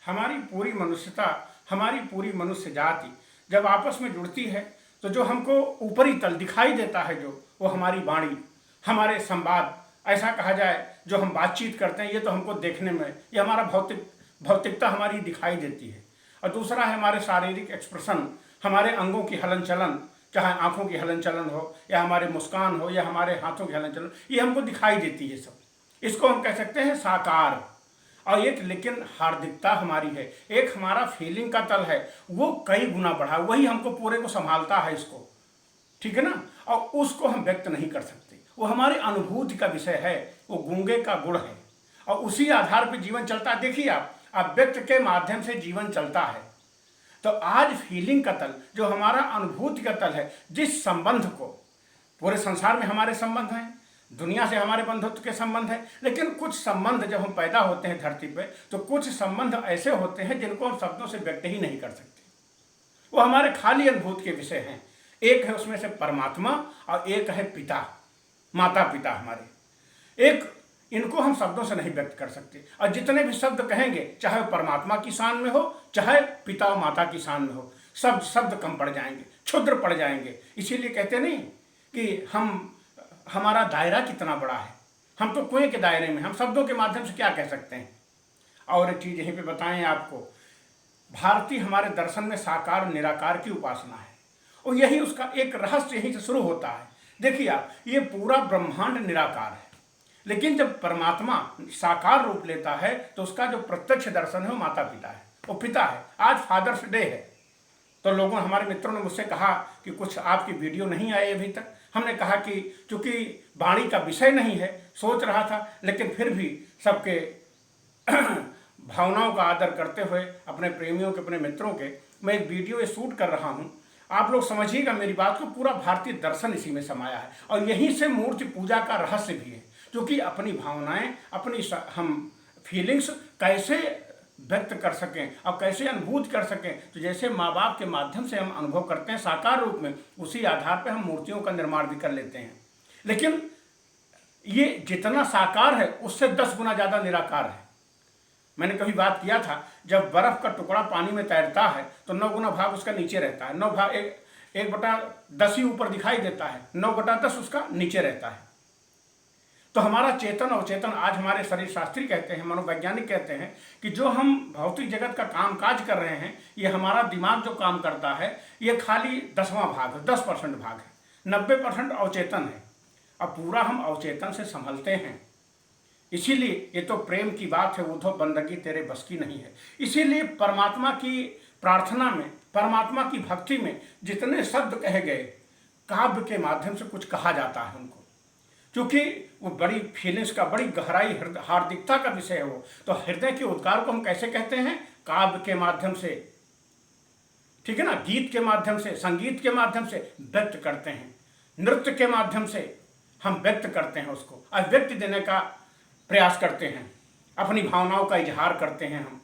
हमारी पूरी मनुष्यता, हमारी पूरी मनुष्य जाति जब आपस में जुड़ती है तो जो हमको ऊपरी तल दिखाई देता है जो वो हमारी वाणी, हमारे संवाद, ऐसा कहा जाए जो हम बातचीत करते हैं, ये तो हमको देखने में, ये हमारा भौतिकता हमारी दिखाई देती है। और दूसरा है हमारे शारीरिक एक्सप्रेशन, हमारे अंगों की हलन चलन, चाहे आंखों की हलन चलन हो या हमारे मुस्कान हो या हमारे हाथों की हलन चलन, ये हमको दिखाई देती है सब। इसको हम कह सकते हैं साकार। और एक लेकिन हार्दिकता हमारी है, एक हमारा फीलिंग का तल है, वो कई गुना बढ़ा, वही हमको पूरे को संभालता है इसको, ठीक है ना। और उसको हम व्यक्त नहीं कर सकते, वो हमारी अनुभूति का विषय है, वो गूंगे का गुण है और उसी आधार पर जीवन चलता है। देखिए आप व्यक्त के माध्यम से जीवन चलता है। तो आज फीलिंग का तल, जो हमारा अनुभूति का तल है, जिस संबंध को, पूरे संसार में हमारे संबंध हैं, दुनिया से हमारे बंधुत्व के संबंध है, लेकिन कुछ संबंध जब हम पैदा होते हैं धरती पे, तो कुछ संबंध ऐसे होते हैं जिनको हम शब्दों से व्यक्त ही नहीं कर सकते, वो हमारे खाली अनुभूति के विषय हैं। एक है उसमें से परमात्मा और एक है पिता, माता पिता हमारे। एक इनको हम शब्दों से नहीं व्यक्त कर सकते, और जितने भी शब्द कहेंगे, चाहे वो परमात्मा की शान में हो, चाहे पिता और माता की शान में हो, सब शब्द कम पड़ जाएंगे, क्षुद्र पड़ जाएंगे। इसीलिए कहते नहीं कि हमारा दायरा कितना बड़ा है, हम तो कुएं के दायरे में, हम शब्दों के माध्यम से क्या कह सकते हैं। और एक चीज़ यहीं पे बताएं आपको, भारतीय हमारे दर्शन में साकार और निराकार की उपासना है, और यही उसका एक रहस्य यहीं से शुरू होता है। देखिए आप, ये पूरा ब्रह्मांड निराकार है, लेकिन जब परमात्मा साकार रूप लेता है तो उसका जो प्रत्यक्ष दर्शन है वो माता पिता है, वो पिता है। आज फादर्स डे है, तो लोगों, हमारे मित्रों ने मुझसे कहा कि कुछ आपकी वीडियो नहीं आई अभी तक। हमने कहा कि चूंकि वाणी का विषय नहीं है, सोच रहा था, लेकिन फिर भी सबके भावनाओं का आदर करते हुए, अपने प्रेमियों के, अपने मित्रों के, मैं एक वीडियो शूट कर रहा हूँ। आप लोग समझिएगा मेरी बात को, पूरा भारतीय दर्शन इसी में समाया है, और यहीं से मूर्ति पूजा का रहस्य भी है, क्योंकि अपनी भावनाएं, अपनी हम फीलिंग्स कैसे व्यक्त कर सकें और कैसे अनुभूत कर सकें। तो जैसे माँ बाप के माध्यम से हम अनुभव करते हैं साकार रूप में, उसी आधार पर हम मूर्तियों का निर्माण भी कर लेते हैं। लेकिन ये जितना साकार है उससे 10 गुना ज़्यादा निराकार है। मैंने कभी बात किया था, जब बर्फ का टुकड़ा पानी में तैरता है तो 9 गुना भाग उसका नीचे रहता है, 9 भाग 1/10 ही ऊपर दिखाई देता है, 9/10 उसका नीचे रहता है। तो हमारा चेतन और चेतन, आज हमारे शरीर शास्त्री कहते हैं, मनोवैज्ञानिक कहते हैं कि जो हम भौतिक जगत का काम काज कर रहे हैं, ये हमारा दिमाग जो काम करता है, ये खाली 10वां भाग है, 10% भाग है, 90% अवचेतन है, अब पूरा हम अवचेतन से संभलते हैं। इसीलिए ये तो प्रेम की बात है, उद्धव बंदगी तेरे बस की नहीं है। इसीलिए परमात्मा की प्रार्थना में, परमात्मा की भक्ति में जितने शब्द कहे गए, काव्य के माध्यम से कुछ कहा जाता है उनको, क्योंकि वो बड़ी फीलिंग्स का, बड़ी गहराई, हार्दिकता का विषय है वो। तो हृदय के उद्गार को हम कैसे कहते हैं? काव्य के माध्यम से, ठीक है ना, गीत के माध्यम से, संगीत के माध्यम से व्यक्त करते हैं, नृत्य के माध्यम से हम व्यक्त करते हैं, उसको अभिव्यक्ति देने का प्रयास करते हैं, अपनी भावनाओं का इजहार करते हैं हम।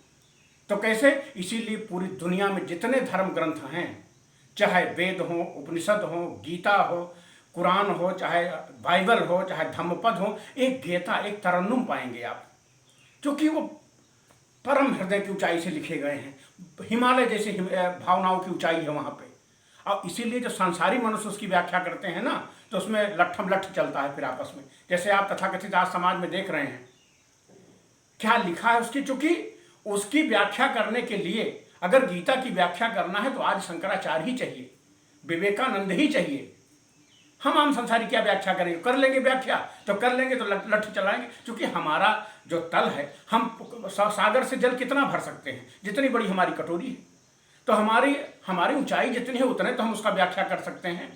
तो कैसे? इसीलिए पूरी दुनिया में जितने धर्म ग्रंथ हैं, चाहे वेद हो, उपनिषद हो, गीता हो, कुरान हो, चाहे बाइबल हो, चाहे धम्मपद हो, एक गीता, एक तरन्नुम पाएंगे आप, क्योंकि वो परम हृदय की ऊंचाई से लिखे गए हैं, हिमालय जैसे भावनाओं की ऊंचाई है वहाँ पे। और इसीलिए जो संसारी मनुष्य उसकी व्याख्या करते हैं ना, तो उसमें लट्ठम लट्ठ चलता है फिर आपस में। जैसे आप तथाकथित आज समाज में देख रहे हैं, क्या लिखा है उसकी, चूंकि उसकी व्याख्या करने के लिए अगर गीता की व्याख्या करना है तो आज शंकराचार्य ही चाहिए, विवेकानंद ही चाहिए। हम आम संसारी क्या व्याख्या करेंगे? कर लेंगे व्याख्या तो कर लेंगे, तो लठ चलाएंगे, क्योंकि हमारा जो तल है, हम सागर से जल कितना भर सकते हैं, जितनी बड़ी हमारी कटोरी है। तो हमारी ऊंचाई जितनी है उतने तो हम उसका व्याख्या कर सकते हैं।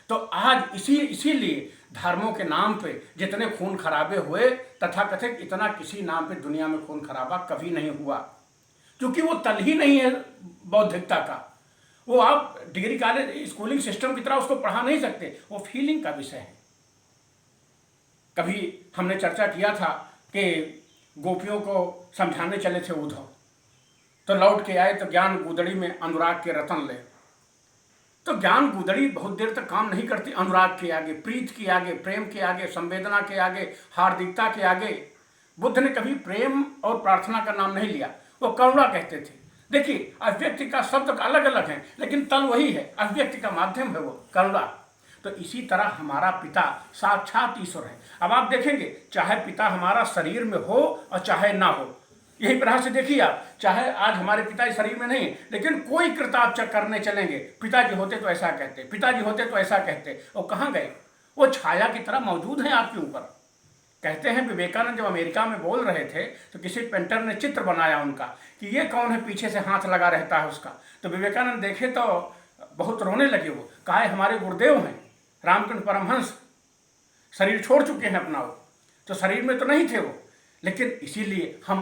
तो आज इसीलिए धर्मों के नाम पे जितने खून खराबे हुए, तथाकथित इतना किसी नाम पे दुनिया में खून खराबा कभी नहीं हुआ, क्योंकि वो तल ही नहीं है बौद्धिकता का। वो आप डिग्री कॉलेज स्कूलिंग सिस्टम की तरह उसको पढ़ा नहीं सकते, वो फीलिंग का विषय है। कभी हमने चर्चा किया था कि गोपियों को समझाने चले थे उद्धव, तो लौट के आए तो ज्ञान गुदड़ी में अनुराग के रतन ले। तो ज्ञान गुदड़ी बहुत देर तक काम नहीं करती अनुराग के आगे, प्रीत के आगे, प्रेम के आगे, संवेदना के आगे, हार्दिकता के आगे। बुद्ध ने कभी प्रेम और प्रार्थना का नाम नहीं लिया, वो करुणा कहते थे। देखिए, अभिव्यक्ति का शब्द अलग अलग है, लेकिन तल वही है, अभिव्यक्ति का माध्यम है वो करुणा। तो इसी तरह हमारा पिता साक्षात ईश्वर है। अब आप देखेंगे, चाहे पिता हमारा शरीर में हो और चाहे ना हो, यही तरह से देखिए आप, चाहे आज हमारे पिता इस शरीर में नहीं, लेकिन कोई कृतार्थ करने चलेंगे, पिताजी होते तो ऐसा कहते, पिताजी होते तो ऐसा कहते, वो कहाँ गए? वो छाया की तरह मौजूद हैं आपके ऊपर। कहते हैं विवेकानंद जब अमेरिका में बोल रहे थे तो किसी पेंटर ने चित्र बनाया उनका कि ये कौन है पीछे से हाथ लगा रहता है उसका। तो विवेकानंद देखे तो बहुत रोने लगे। वो कहा हमारे गुरुदेव हैं रामकृष्ण परमहंस, शरीर छोड़ चुके हैं अपना, वो तो शरीर में तो नहीं थे वो, लेकिन इसीलिए हम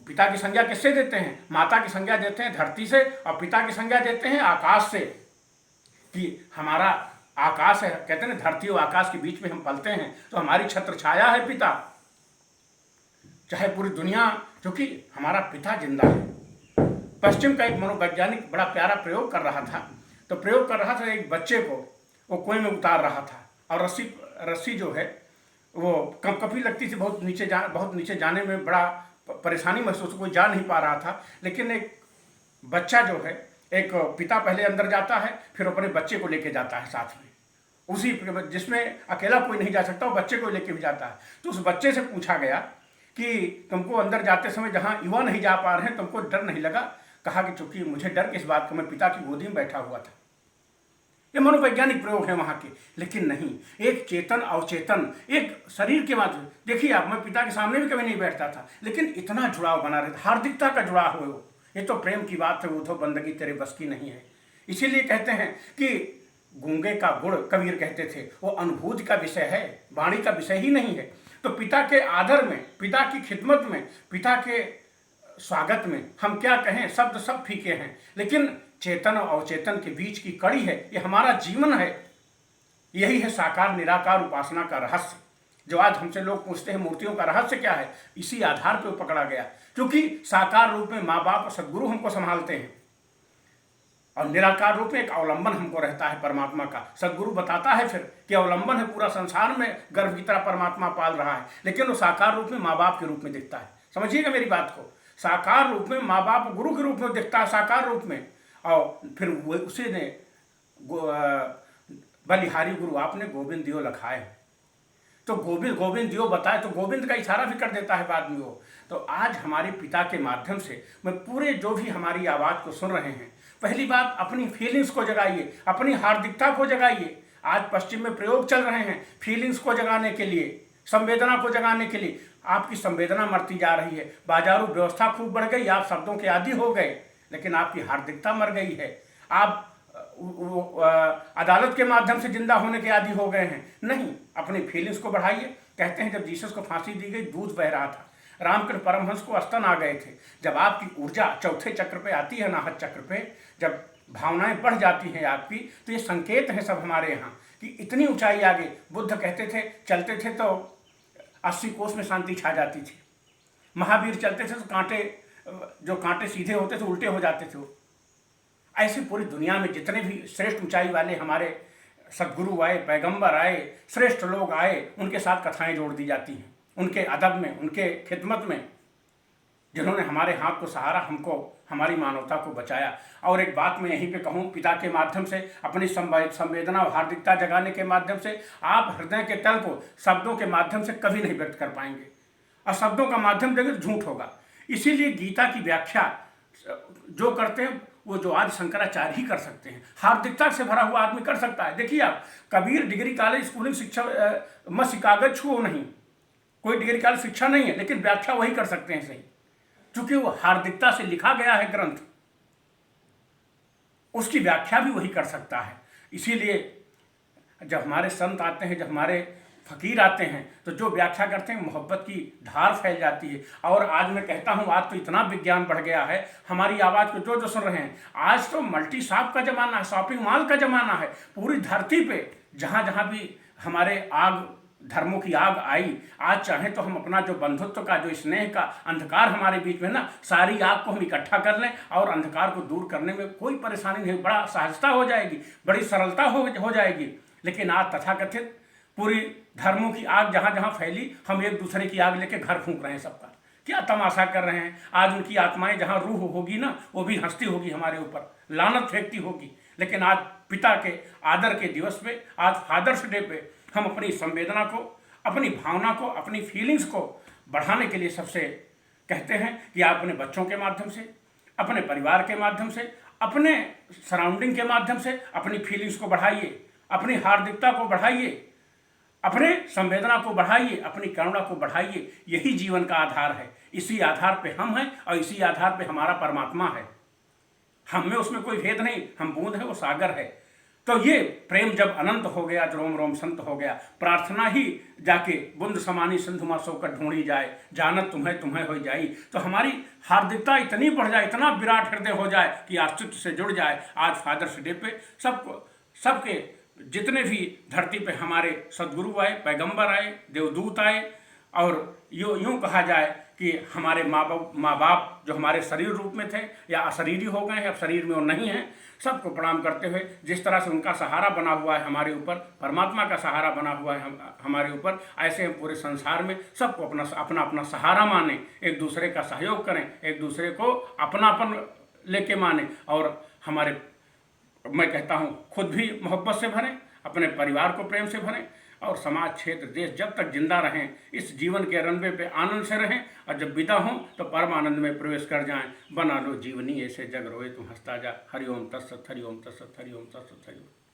पिता की संज्ञा किससे देते हैं? माता की संज्ञा देते हैं धरती से, और पिता की संज्ञा देते हैं आकाश से, कि हमारा आकाश है। कहते हैं धरती और आकाश के बीच में हम पलते हैं, तो हमारी छत्र छाया है पिता, चाहे पूरी दुनिया, क्योंकि हमारा पिता जिंदा है। पश्चिम का एक मनोवैज्ञानिक बड़ा प्यारा प्रयोग कर रहा था। तो प्रयोग कर रहा था, एक बच्चे को वो कुएं में उतार रहा था, और रस्सी जो है वो कपकपी लगती थी, बहुत नीचे जाने में बड़ा परेशानी महसूस, कोई जा नहीं पा रहा था। लेकिन एक बच्चा जो है, एक पिता पहले अंदर जाता है, फिर अपने बच्चे को लेके जाता है साथ में, उसी जिसमें अकेला कोई नहीं जा सकता, वो बच्चे को लेके भी जाता है। तो उस बच्चे से पूछा गया कि तुमको अंदर जाते समय जहाँ युवा नहीं जा पा रहे हैं, तुमको डर नहीं लगा? कहा कि चूंकि मुझे डर किस बात का, मैं पिता की गोदी में बैठा हुआ था। ये मनोवैज्ञानिक प्रयोग है वहाँ के, लेकिन नहीं, एक चेतन अवचेतन एक शरीर के माध्यम। देखिए आप, मैं पिता के सामने भी कभी नहीं बैठता था, लेकिन इतना जुड़ाव बना रहता, हार्दिकता का जुड़ाव हो। ये तो प्रेम की बात है, वो तो बंदगी तेरे बस की नहीं है। इसीलिए कहते हैं कि गूंगे का गुड़, कबीर कहते थे, वो अनुभूति का विषय है, वाणी का विषय ही नहीं है। तो पिता के आदर में, पिता की खिदमत में, पिता के स्वागत में हम क्या कहें, शब्द सब फीके हैं, लेकिन चेतन और अवचेतन के बीच की कड़ी है, ये हमारा जीवन है। यही है साकार निराकार उपासना का रहस्य। जो आज हमसे लोग पूछते हैं मूर्तियों का रहस्य क्या है, इसी आधार पर पकड़ा गया, क्योंकि साकार रूप में माँ बाप और सदगुरु हमको संभालते हैं, और निराकार रूप में एक अवलंबन हमको रहता है परमात्मा का। सदगुरु बताता है फिर कि अवलंबन है, पूरा संसार में गर्भ की तरह परमात्मा पाल रहा है, लेकिन वो साकार रूप में माँ बाप के रूप में दिखता है। समझिएगा मेरी बात को, साकार रूप में माँ बाप गुरु के रूप में दिखता है, साकार रूप में। और फिर उसी ने बलिहारी गुरु आपने गोविंद दियो लखाए, तो गोविंद दियो बताए, तो गोविंद का इशारा भी कर देता है बाद में वो। तो आज हमारे पिता के माध्यम से मैं पूरे जो भी हमारी आवाज़ को सुन रहे हैं, पहली बात अपनी फीलिंग्स को जगाइए, अपनी हार्दिकता को जगाइए। आज पश्चिम में प्रयोग चल रहे हैं फीलिंग्स को जगाने के लिए, संवेदना को जगाने के लिए। आपकी संवेदना मरती जा रही है, बाजारू व्यवस्था खूब बढ़ गई, आप शब्दों के आदी हो गए, लेकिन आपकी हार्दिकता मर गई है। आप अदालत के माध्यम से जिंदा होने के आदी हो गए हैं। नहीं, अपनी फीलिंग्स को बढ़ाइए। कहते हैं जब जीसस को फांसी दी गई, दूध बह रहा था, रामकृष्ण परमहंस को स्तन आ गए थे। जब आपकी ऊर्जा चौथे चक्र पे आती है, नाहक चक्र पे, जब भावनाएं बढ़ जाती हैं आपकी, तो ये संकेत है सब हमारे यहाँ कि इतनी ऊंचाई आ गई। बुद्ध कहते थे चलते थे तो 80 कोस में शांति छा जाती थी। महावीर चलते थे तो जो कांटे सीधे होते थे उल्टे हो जाते थे। ऐसे पूरी दुनिया में जितने भी श्रेष्ठ ऊंचाई वाले हमारे सदगुरु आए, पैगंबर आए, श्रेष्ठ लोग आए, उनके साथ कथाएं जोड़ दी जाती हैं, उनके अदब में, उनके खिदमत में, जिन्होंने हमारे हाथ को सहारा, हमको हमारी मानवता को बचाया। और एक बात मैं यहीं पे कहूँ, पिता के माध्यम से अपनी संवेदना और हार्दिकता जगाने के माध्यम से आप हृदय के तल को शब्दों के माध्यम से कभी नहीं व्यक्त कर पाएंगे, और शब्दों का माध्यम देंगे तो झूठ होगा। इसीलिए गीता की व्याख्या जो करते हैं वो जो आज शंकराचार्य ही कर सकते हैं, हार्दिकता से भरा हुआ आदमी कर सकता है। देखिए आप, कबीर डिग्री कॉलेज स्कूलिंग शिक्षा मत कागज छुओ नहीं, कोई डिग्री कॉलेज शिक्षा नहीं है, लेकिन व्याख्या वही कर सकते हैं सही, क्योंकि वो हार्दिकता से लिखा गया है ग्रंथ, उसकी व्याख्या भी वही कर सकता है। इसीलिए जब हमारे संत आते हैं, जब हमारे फकीर आते हैं, तो जो व्याख्या करते हैं मोहब्बत की धार फैल जाती है। और आज मैं कहता हूँ, आज तो इतना विज्ञान बढ़ गया है, हमारी आवाज़ को जो जो सुन रहे हैं, आज तो मल्टी शॉप का ज़माना है, शॉपिंग मॉल का ज़माना है। पूरी धरती पे जहाँ जहाँ भी हमारे धर्मों की आग आई, आज चाहें तो हम अपना जो बंधुत्व का, जो स्नेह का अंधकार हमारे बीच में ना, सारी आग को हम इकट्ठा कर लें, और अंधकार को दूर करने में कोई परेशानी नहीं, बड़ा सहजता हो जाएगी, बड़ी सरलता हो जाएगी। लेकिन आज तथाकथित पूरी धर्मों की आग जहाँ जहाँ फैली, हम एक दूसरे की आग लेके घर फूंक रहे हैं सबका, क्या तमाशा कर रहे हैं। आज उनकी आत्माएं जहाँ रूह होगी ना, वो भी हंसती होगी हमारे ऊपर, लानत फेंकती होगी। लेकिन आज पिता के आदर के दिवस पे, आज फादर्स डे पे, हम अपनी संवेदना को, अपनी भावना को, अपनी फीलिंग्स को बढ़ाने के लिए सबसे कहते हैं कि आप अपने बच्चों के माध्यम से, अपने परिवार के माध्यम से, अपने सराउंडिंग के माध्यम से अपनी फीलिंग्स को बढ़ाइए, अपनी हार्दिकता को बढ़ाइए, अपने संवेदना को बढ़ाइए, अपनी करुणा को बढ़ाइए। यही जीवन का आधार है। इसी आधार पे हम हैं और इसी आधार पे हमारा परमात्मा है। हम में उसमें कोई भेद नहीं, हम बूंद है, वो सागर है। तो ये प्रेम जब अनंत हो गया, रोम रोम संत हो गया, प्रार्थना ही जाके बूंद समानी सिंधु मां सोकर ढूंढी जाए, जानत तुम्हें तुम्हें हो जाई। तो हमारी हार्दिकता इतनी बढ़ जाए, इतना विराट हृदय हो जाए कि अस्तित्व से जुड़ जाए। आज फादर्स डे पे सबके जितने भी धरती पे हमारे सदगुरु आए, पैगंबर आए, देवदूत आए, और यूँ कहा जाए कि हमारे माँ बाप जो हमारे शरीर रूप में थे या अशरीरी हो गए हैं, अब शरीर में वो नहीं हैं, सबको प्रणाम करते हुए जिस तरह से उनका सहारा बना हुआ है हमारे ऊपर, परमात्मा का सहारा बना हुआ है हमारे ऊपर, ऐसे हम पूरे संसार में सबको अपना अपना सहारा माने, एक दूसरे का सहयोग करें, एक दूसरे को अपनापन लेके माने, और हमारे, मैं कहता हूँ, खुद भी मोहब्बत से भरें, अपने परिवार को प्रेम से भरें, और समाज, क्षेत्र, देश जब तक जिंदा रहें, इस जीवन के रनवे पे आनंद से रहें, और जब विदा हों तो परम आनंद में प्रवेश कर जाएं। बना लो जीवनी ऐसे जग रोए तुम हंसता जा। हरि ओम तत्सत, हरि ओम तत्सत, हरि ओम तत्सत, हरि ओम।